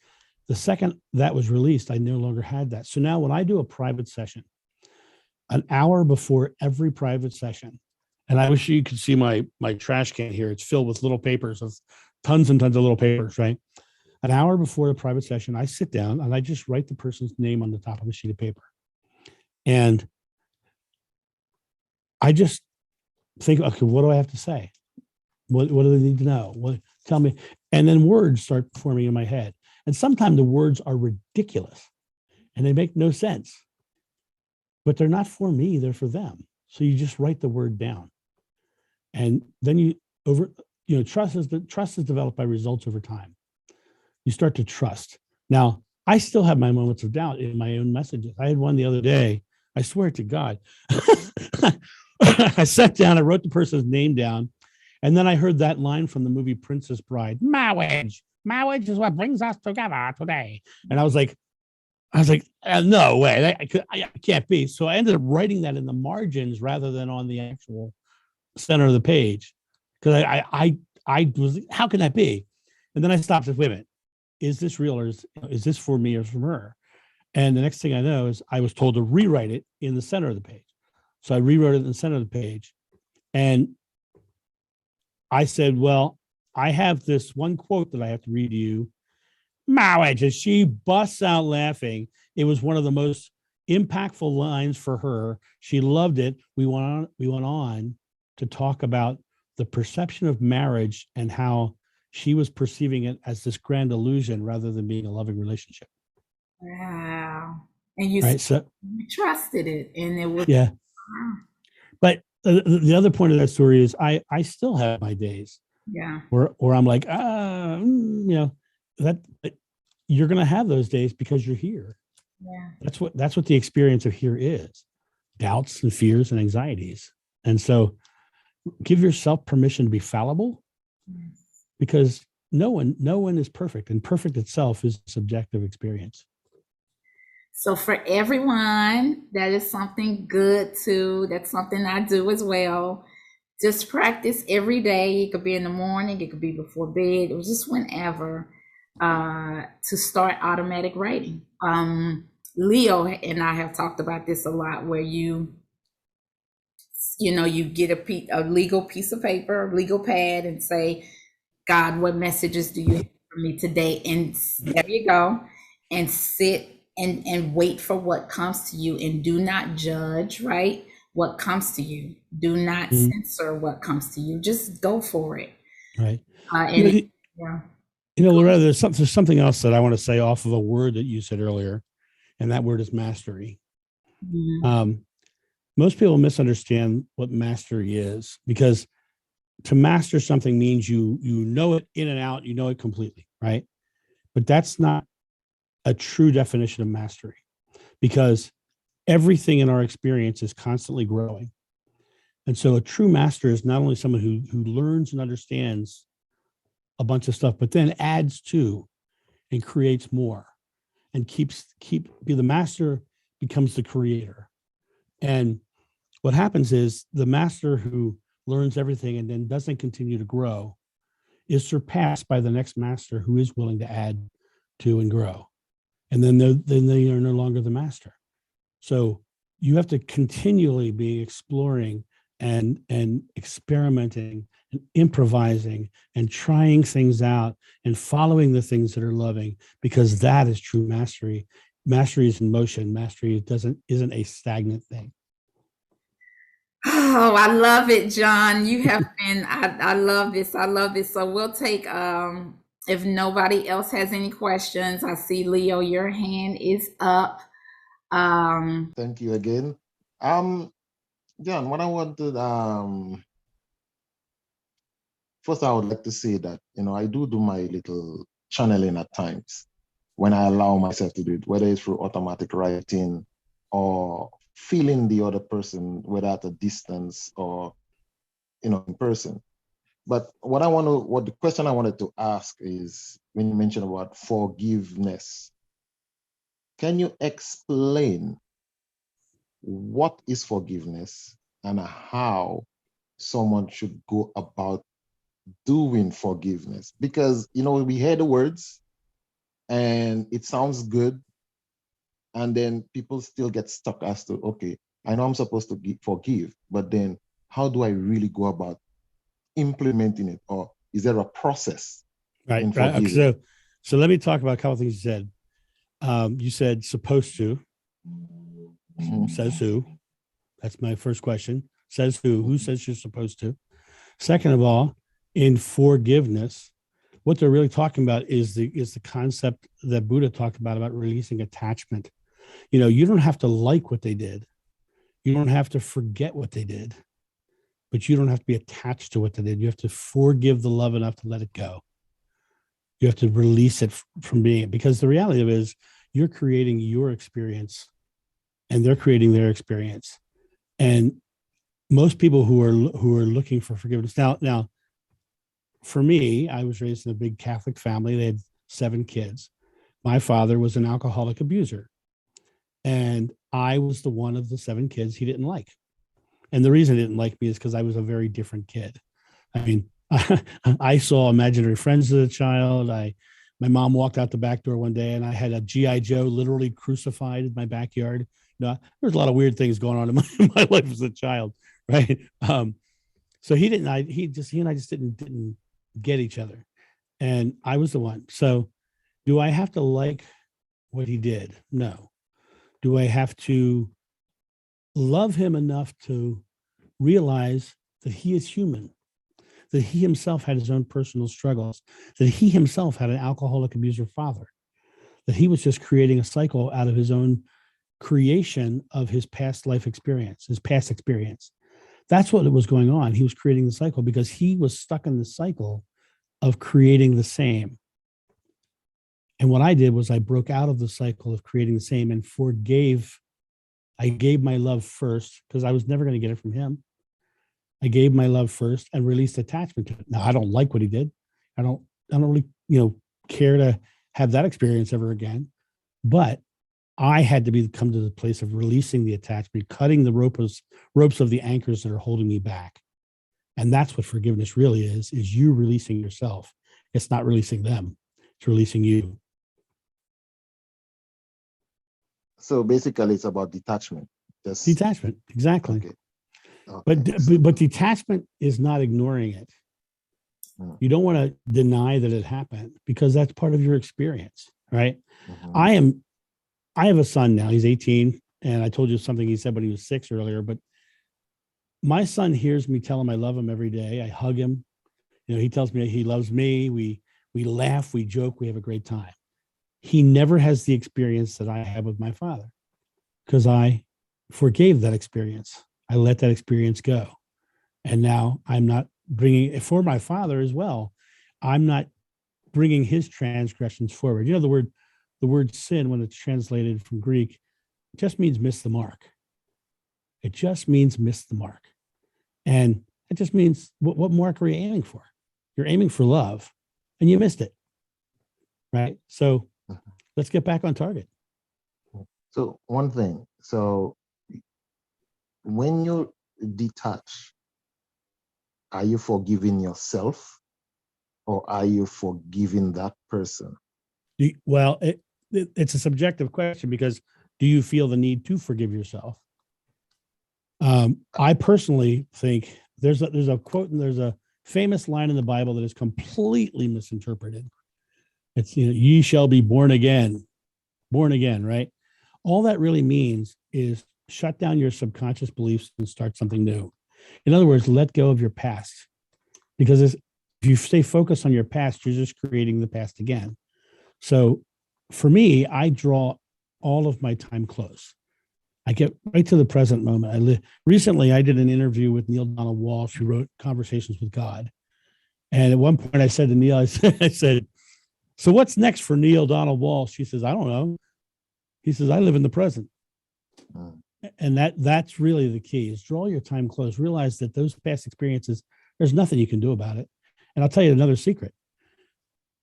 The second that was released, I no longer had that. So now when I do a private session, an hour before every private session, and I wish you could see my trash can here. It's filled with little papers, of tons and tons of little papers, right? An hour before the private session, I sit down and I just write the person's name on the top of a sheet of paper. And I just think, okay, what do I have to say? What do they need to know? Tell me. And then words start forming in my head. And sometimes the words are ridiculous and they make no sense, but they're not for me, they're for them. So you just write the word down. And then trust is developed by results over time. You start to trust. Now, I still have my moments of doubt in my own messages. I had one the other day. I swear to God. I sat down, I wrote the person's name down, and then I heard that line from the movie Princess Bride, marriage is what brings us together today. And I was like, no way, I can't be. So I ended up writing that in the margins rather than on the actual center of the page. because I was, how can that be? And then I stopped and wait a minute, is this real, or is this for me or from her? And the next thing I know is I was told to rewrite it in the center of the page. So I rewrote it in the center of the page. And I said, well, I have this one quote that I have to read to you. Marriage, and she busts out laughing. It was one of the most impactful lines for her. She loved it. We went on to talk about the perception of marriage and how she was perceiving it as this grand illusion rather than being a loving relationship. Wow. And you, right? So you trusted it, and it was. Yeah. Wow. But the other point of that story is I still have my days. Yeah. Where I'm like, that you're going to have those days because you're here. Yeah. That's what the experience of here is. Doubts and fears and anxieties. And so give yourself permission to be fallible, because no one is perfect, and perfect itself is a subjective experience. So for everyone, that is something good too. That's something I do as well. Just practice every day. It could be in the morning, it could be before bed, or just whenever, to start automatic writing. Leo and I have talked about this a lot, where you get a legal piece of paper, a legal pad, and say, God, what messages do you have for me today? And there you go. And sit and wait for what comes to you, and do not judge, right? What comes to you. Do not censor what comes to you. Just go for it. Right. Yeah. Loretta, there's something else that I want to say off of a word that you said earlier, and that word is mastery. Mm-hmm. Most people misunderstand what mastery is, because to master something means you know it in and out, you know it completely, right? But that's not a true definition of mastery, because everything in our experience is constantly growing. And so a true master is not only someone who learns and understands a bunch of stuff, but then adds to and creates more, and the master becomes the creator. And what happens is the master who learns everything and then doesn't continue to grow is surpassed by the next master who is willing to add to and grow. And then they are no longer the master. So you have to continually be exploring and experimenting and improvising and trying things out and following the things that are loving, because that is true mastery. Mastery is in motion. Mastery isn't a stagnant thing. Oh, I love it, John. You have been, I love this. I love this. So we'll take, if nobody else has any questions, I see Leo, your hand is up. Thank you again. John, what I wanted, first I would like to say that, I do my little channeling at times when I allow myself to do it, whether it's through automatic writing or feeling the other person, whether at a distance or, in person. But the question I wanted to ask is, when you mentioned about forgiveness, can you explain what is forgiveness and how someone should go about doing forgiveness? Because, we hear the words and it sounds good. And then people still get stuck as to, okay, I know I'm supposed to forgive, but then how do I really go about implementing it? Or is there a process? Right. So let me talk about a couple of things you said. You said supposed to. Says who? That's my first question. Says who? Who says you're supposed to? Second of all, in forgiveness, what they're really talking about is the concept that Buddha talked about releasing attachment. You don't have to like what they did. You don't have to forget what they did, but you don't have to be attached to what they did. You have to forgive the love enough to let it go. You have to release it from being it, because the reality of it is you're creating your experience and they're creating their experience. And most people who are looking for forgiveness now, for me, I was raised in a big Catholic family. They had 7 kids. My father was an alcoholic abuser, and I was the one of the 7 kids he didn't like. And the reason he didn't like me is because I was a very different kid. I mean, I saw imaginary friends as a child. My mom walked out the back door one day and I had a G.I. Joe literally crucified in my backyard. There's a lot of weird things going on in my life as a child, right? So he and I just didn't get each other. And I was the one. So do I have to like what he did? No. Do I have to love him enough to realize that he is human, that he himself had his own personal struggles, that he himself had an alcoholic abuser father, that he was just creating a cycle out of his own creation of his past life experience, his past experience. That's what was going on. He was creating the cycle because he was stuck in the cycle of creating the same. And what I did was I broke out of the cycle of creating the same and forgave. I gave my love first because I was never going to get it from him. I gave my love first and released attachment to it. Now, I don't like what he did. I don't really, care to have that experience ever again. But I had to come to the place of releasing the attachment, cutting the ropes of the anchors that are holding me back. And that's what forgiveness really is you releasing yourself. It's not releasing them. It's releasing you. So basically it's about detachment. Detachment, exactly. Okay. Okay. But detachment is not ignoring it. You don't want to deny that it happened because that's part of your experience, right? Mm-hmm. I have a son now. He's 18, and I told you something he said when he was 6 earlier. But my son hears me tell him I love him every day. I hug him. He tells me he loves me. We laugh, we joke, we have a great time. He never has the experience that I had with my father because I forgave that experience. I let that experience go. And now I'm not bringing it for my father as well. I'm not bringing his transgressions forward. The word sin, when it's translated from Greek, just means miss the mark. It just means miss the mark. And it just means what mark are you aiming for? You're aiming for love and you missed it. Right? So let's get back on target. So one thing. So when you detach, are you forgiving yourself or are you forgiving that person? Well, it's a subjective question because do you feel the need to forgive yourself? I personally think there's a quote and there's a famous line in the Bible that is completely misinterpreted. It's, ye shall be born again, right? All that really means is shut down your subconscious beliefs and start something new. In other words, let go of your past, because if you stay focused on your past, you're just creating the past again. So for me, I draw all of my time close. I get right to the present moment. Recently, I did an interview with Neil Donald Walsh, who wrote Conversations with God. And at one point I said to Neil, I said, so what's next for Neil Donald Walsh? He says, I don't know. He says, I live in the present. And that's really the key, is draw your time close. Realize that those past experiences, there's nothing you can do about it. And I'll tell you another secret.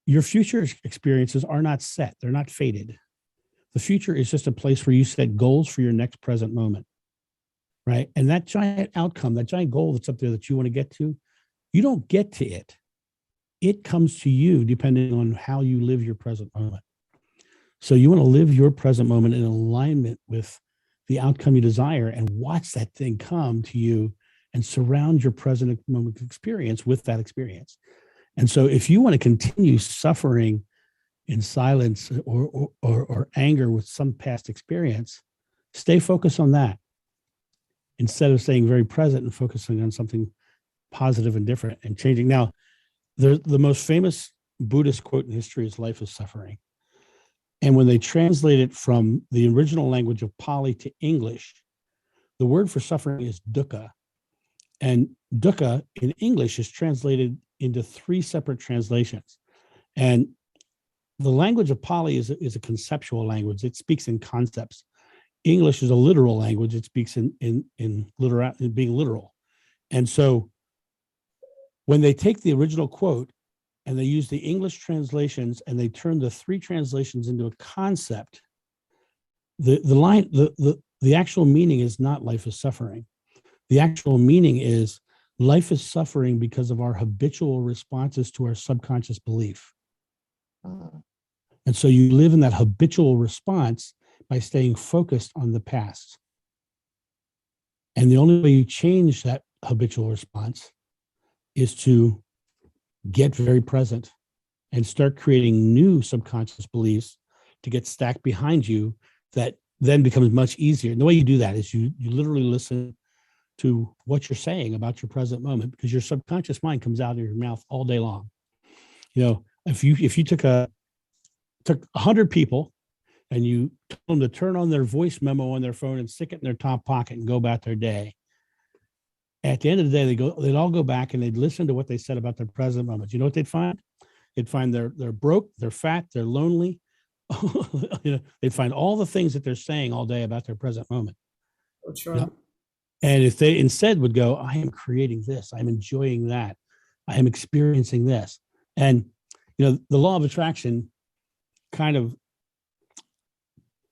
Your future experiences are not set. They're not fated. The future is just a place where you set goals for your next present moment, right? And that giant outcome, that giant goal that's up there that you want to get to, you don't get to it. It comes to you depending on how you live your present moment. So you want to live your present moment in alignment with the outcome you desire and watch that thing come to you and surround your present moment experience with that experience. And so if you want to continue suffering in silence or anger with some past experience, stay focused on that instead of staying very present and focusing on something positive and different and changing. Now, the most famous Buddhist quote in history is life is suffering. And when they translate it from the original language of Pali to English, the word for suffering is dukkha. And dukkha in English is translated into 3 separate translations. And the language of Pali is a conceptual language. It speaks in concepts. English is a literal language. It speaks in being literal. And so when they take the original quote and they use the English translations and they turn the 3 translations into a concept, the actual meaning is not life is suffering. The actual meaning is Life is suffering because of our habitual responses to our subconscious belief. And so you live in that habitual response by staying focused on the past. And the only way you change that habitual response is to get very present and start creating new subconscious beliefs to get stacked behind you that then becomes much easier. And the way you do that is you literally listen to what you're saying about your present moment, because your subconscious mind comes out of your mouth all day long. You know, if you took 100 people and you told them to turn on their voice memo on their phone and stick it in their top pocket and go about their day, at the end of the day, they'd all go back and they'd listen to what they said about their present moment. You know what they'd find? They'd find they're broke, they're fat, they're lonely. You know, they'd find all the things that they're saying all day about their present moment. So true. You know? And if they instead would go, I am creating this, I'm enjoying that, I am experiencing this. And, you know, the law of attraction kind of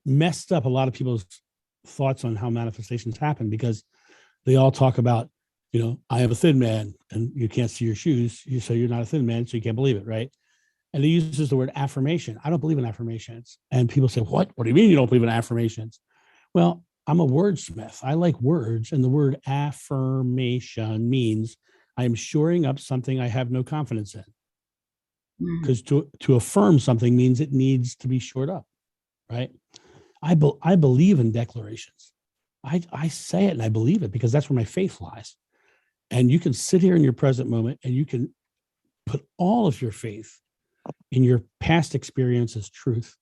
messed up a lot of people's thoughts on how manifestations happen, because they all talk about, you know, I am a thin man and you can't see your shoes. So you're not a thin man, so you can't believe it, right? And he uses the word affirmation. I don't believe in affirmations. And people say, what? What do you mean you don't believe in affirmations? Well, I'm a wordsmith. I like words. And the word affirmation means I am shoring up something I have no confidence in. Because to affirm something means it needs to be shored up, right? I believe in declarations. I say it and I believe it because that's where my faith lies. And you can sit here in your present moment and you can put all of your faith in your past experience as truth,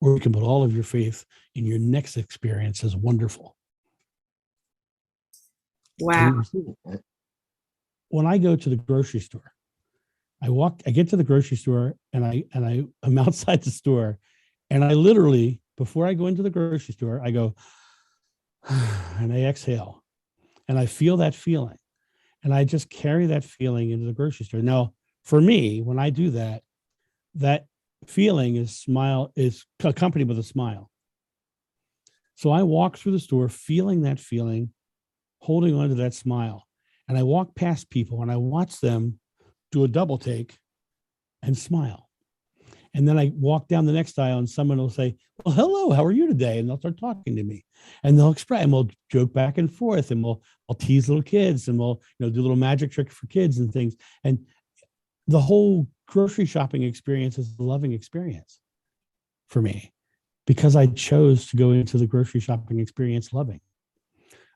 or you can put all of your faith in your next experience as wonderful. Wow. When I go to the grocery store, I get to the grocery store and I'm outside the store, and I literally, before I go into the grocery store, I go, and I exhale and I feel that feeling, and I just carry that feeling into the grocery store. Now, for me, when I do that, that feeling is accompanied with a smile. So I walk through the store feeling that feeling, holding on to that smile, and I walk past people and I watch them do a double take and smile. And then I walk down the next aisle and someone will say, well, hello, how are you today? And they'll start talking to me, and they'll express, and we'll joke back and forth, and I'll tease little kids, and we'll, you know, do little magic tricks for kids and things. And the whole grocery shopping experience is a loving experience for me, because I chose to go into the grocery shopping experience loving.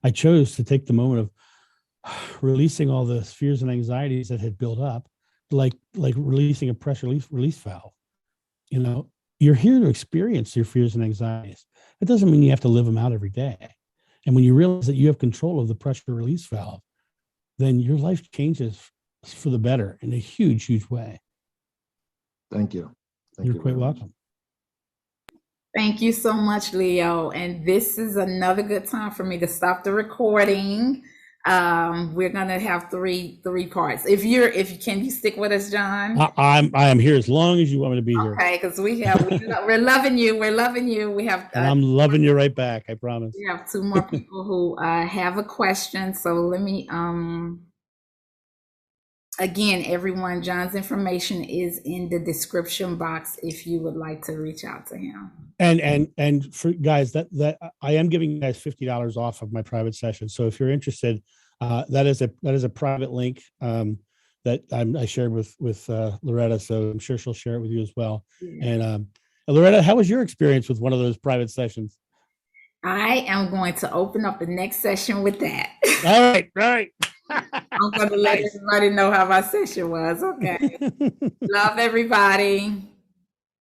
I chose to take the moment of releasing all the fears and anxieties that had built up, like releasing a pressure release valve. You know, you're here to experience your fears and anxieties. It doesn't mean you have to live them out every day. And when you realize that you have control of the pressure release valve, then your life changes for the better in a huge, huge way. Thank you. You're quite welcome. Thank you so much, Leo. And this is another good time for me to stop the recording. We're gonna have three parts. Can you stick with us, John? I am here as long as you want me to be here. Okay, because we're loving you. We're loving you. We have and I'm loving you right back, I promise. We have two more people who have a question. So let me again, everyone, John's information is in the description box if you would like to reach out to him. And for guys, that I am giving you guys $50 off of my private session. So if you're interested, that is a private link that I shared with Loretta. So I'm sure she'll share it with you as well. Yeah. And Loretta, how was your experience with one of those private sessions? I am going to open up the next session with that. All right. I'm going to let everybody know how my session was. Okay. Love everybody.